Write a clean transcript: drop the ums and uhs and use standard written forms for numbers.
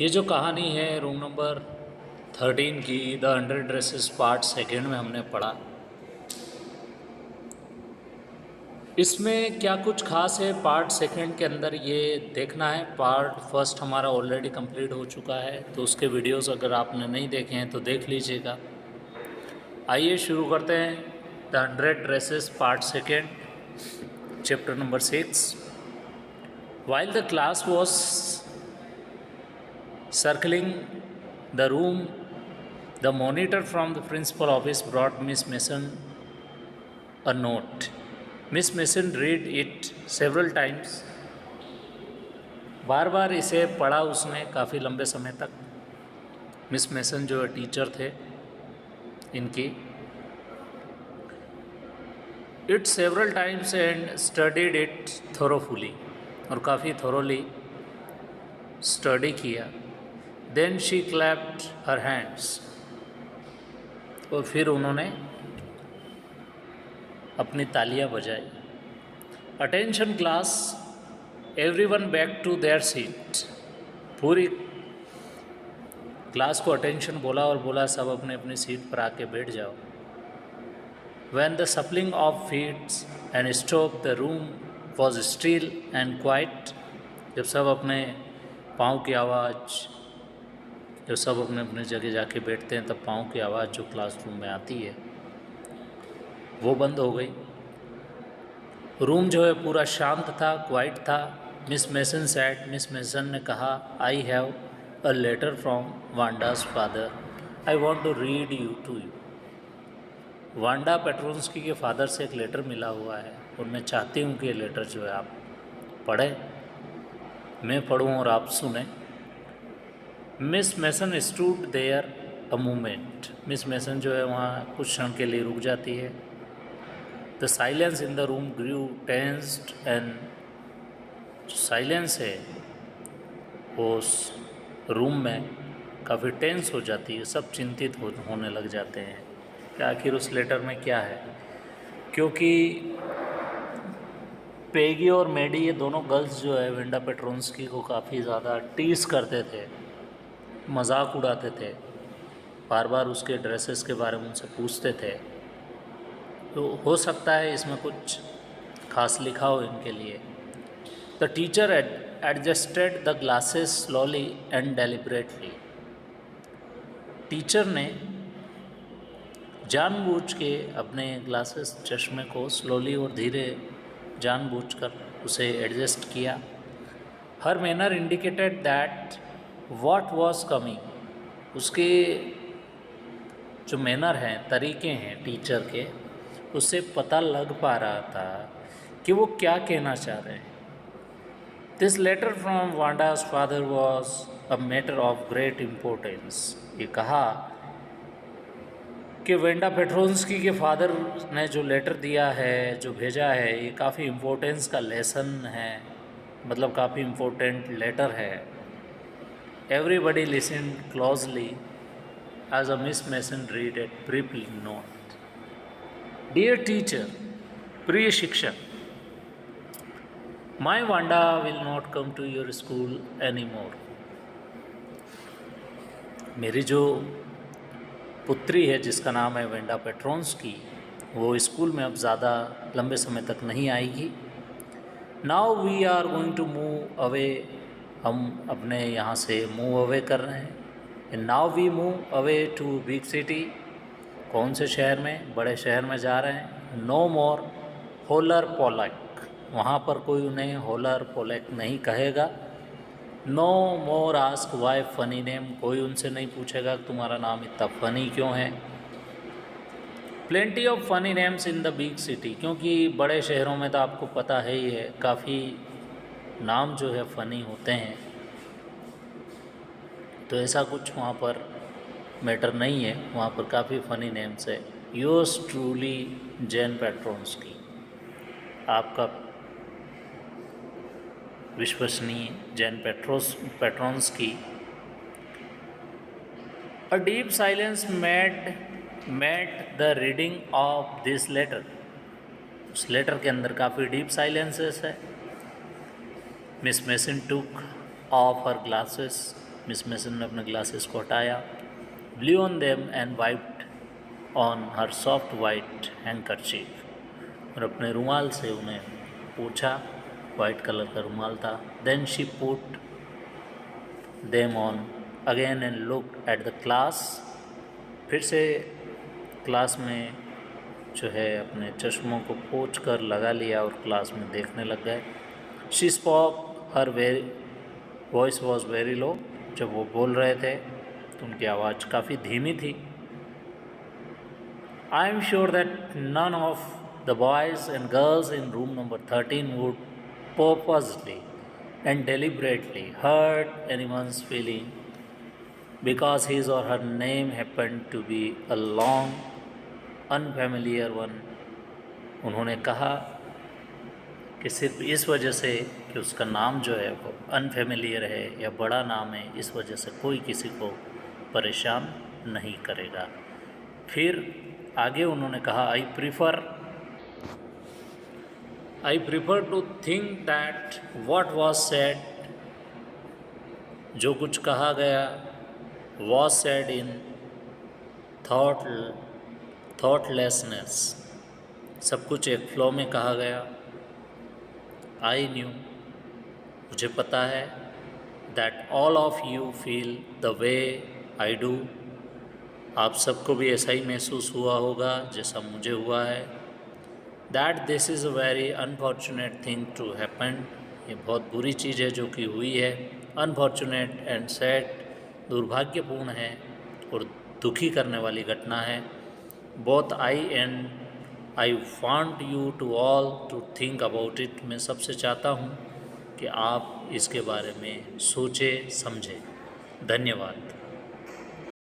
ये जो कहानी है रूम नंबर 13 की द 100 ड्रेसेस पार्ट सेकेंड में हमने पढ़ा। इसमें क्या कुछ खास है पार्ट सेकेंड के अंदर ये देखना है। पार्ट फर्स्ट हमारा ऑलरेडी कंप्लीट हो चुका है, तो उसके वीडियोस अगर आपने नहीं देखे हैं तो देख लीजिएगा। आइए शुरू करते हैं the 100 dresses part second, chapter number 6। While the class was circling the room, the monitor from the principal office brought Miss Mason a note. Miss Mason read it several times. बार बार इसे पढ़ा उसने काफ़ी लंबे समय तक। मिस मेसन जो teacher थे इनकी, it several times and studied it thoroughly, और काफ़ी थोरोली स्टडी किया। Then she clapped her hands, और फिर उन्होंने अपनी तालियां बजाई। Attention class, everyone back to their seat. पूरी क्लास को अटेंशन बोला और बोला सब अपने अपनी सीट पर आके बैठ जाओ। When the shuffling of feets and stop the room was still and quiet. जब सब अपने पाँव की आवाज़, जब सब अपने अपने जगह जाके बैठते हैं तब पाँव की आवाज़ जो क्लासरूम में आती है वो बंद हो गई। रूम जो है पूरा शांत था, क्वाइट था। Miss Mason said, Miss Mason ने कहा, I have a letter from Wanda's father, I want to read you to you. Wanda Petronski के फादर से एक लेटर मिला हुआ है और मैं चाहती हूँ कि ये लेटर जो है आप पढ़ें, मैं पढ़ूँ और आप सुने। Miss Mason stood there a moment. Miss Mason जो है वहाँ कुछ क्षण के लिए रुक जाती है। The silence in the room grew tensed, and जो साइलेंस है वो उस रूम में काफ़ी टेंस हो जाती है। सब चिंतित होने लग जाते हैं कि आखिर उस लेटर में क्या है, क्योंकि पेगी और मैडी ये दोनों गर्ल्स जो है वेंडा पेट्रोन्स्की को काफ़ी ज़्यादा टीस करते थे, मजाक उड़ाते थे, बार बार उसके ड्रेसेस के बारे में उनसे पूछते थे। तो हो सकता है इसमें कुछ खास लिखा हो इनके लिए। The teacher adjusted the glasses slowly and deliberately. Teacher ने जानबूझ के अपने ग्लासेस, चश्मे को स्लोली और धीरे जानबूझकर उसे एडजस्ट किया। Her manner indicated that what was coming. उसके जो मैनर हैं, तरीके हैं टीचर के, उससे पता लग पा रहा था कि वो क्या कहना चाह रहे हैं। This letter from Wanda's father was a matter of great importance. ये कहा कि वेंडा पेट्रोन्स्की के फादर ने जो लेटर दिया है, जो भेजा है, ये काफ़ी इम्पोर्टेंस का लेसन है, मतलब काफ़ी इम्पोर्टेंट लेटर है। Everybody listen closely as a Miss Mason read it briefly note. Dear teacher, प्रिय शिक्षक, my Wanda will not come to your school any more. मेरी जो पुत्री है जिसका नाम है वेंडा पेट्रोन्स्की, वो स्कूल में अब ज़्यादा लंबे समय तक नहीं आएगी। Now we are going to move away. हम अपने यहाँ से मूव अवे कर रहे हैं। Now we move away to big city. कौन से शहर में? बड़े शहर में जा रहे हैं। No more Holler Pollock. वहाँ पर कोई उन्हें होलर पोलक नहीं कहेगा। No more ask why funny name. कोई उनसे नहीं पूछेगा तुम्हारा नाम इतना फ़नी क्यों है। Plenty of funny names in the big city. क्योंकि बड़े शहरों में तो आपको पता है ही है, काफ़ी नाम जो है फ़नी होते हैं, तो ऐसा कुछ वहाँ पर मैटर नहीं है। वहाँ पर काफ़ी फ़नी नेम्स है। Yours truly Jan Petronski. आपका विश्वसनीय Jan Petronski. A deep silence met the reading of this letter. उस लेटर के अंदर काफ़ी डीप साइलेंसेस है। Miss mason took of her glasses. Miss Mason ने अपने ग्लासेस को हटाया, blue on them and wiped on her soft white handkerchief, और अपने रुमाल से उन्हें पोंछा, वाइट कलर का रुमाल था. Then she put them on again and looked at the class. फिर से क्लास में जो है अपने चश्मों को पोंछ कर लगा लिया और क्लास में देखने लग गए. She spoke her voice was very low. जब वो बोल रहे थे तो उनकी आवाज़ काफ़ी धीमी थी. I am sure that none of the boys and girls in room number 13 would purposely and deliberately hurt anyone's feeling because his or her name happened to be a long unfamiliar one. उन्होंने कहा कि सिर्फ इस वजह से कि उसका नाम जो है वो अनफेमिलियर है या बड़ा नाम है, इस वजह से कोई किसी को परेशान नहीं करेगा. फिर आगे उन्होंने कहा, I prefer to think that what was said, जो कुछ कहा गया, was said in thoughtlessness, सब कुछ एक फ्लो में कहा गया. I knew, मुझे पता है, that all of you feel the way I do, आप सबको भी ऐसा ही महसूस हुआ होगा जैसा मुझे हुआ है. That this is a very unfortunate thing to happen, ये बहुत बुरी चीज़ है जो कि हुई है. Unfortunate and sad, दुर्भाग्यपूर्ण है और दुखी करने वाली घटना है. Both I want you to all to think about it, मैं सबसे चाहता हूँ कि आप इसके बारे में सोचें समझें. धन्यवाद.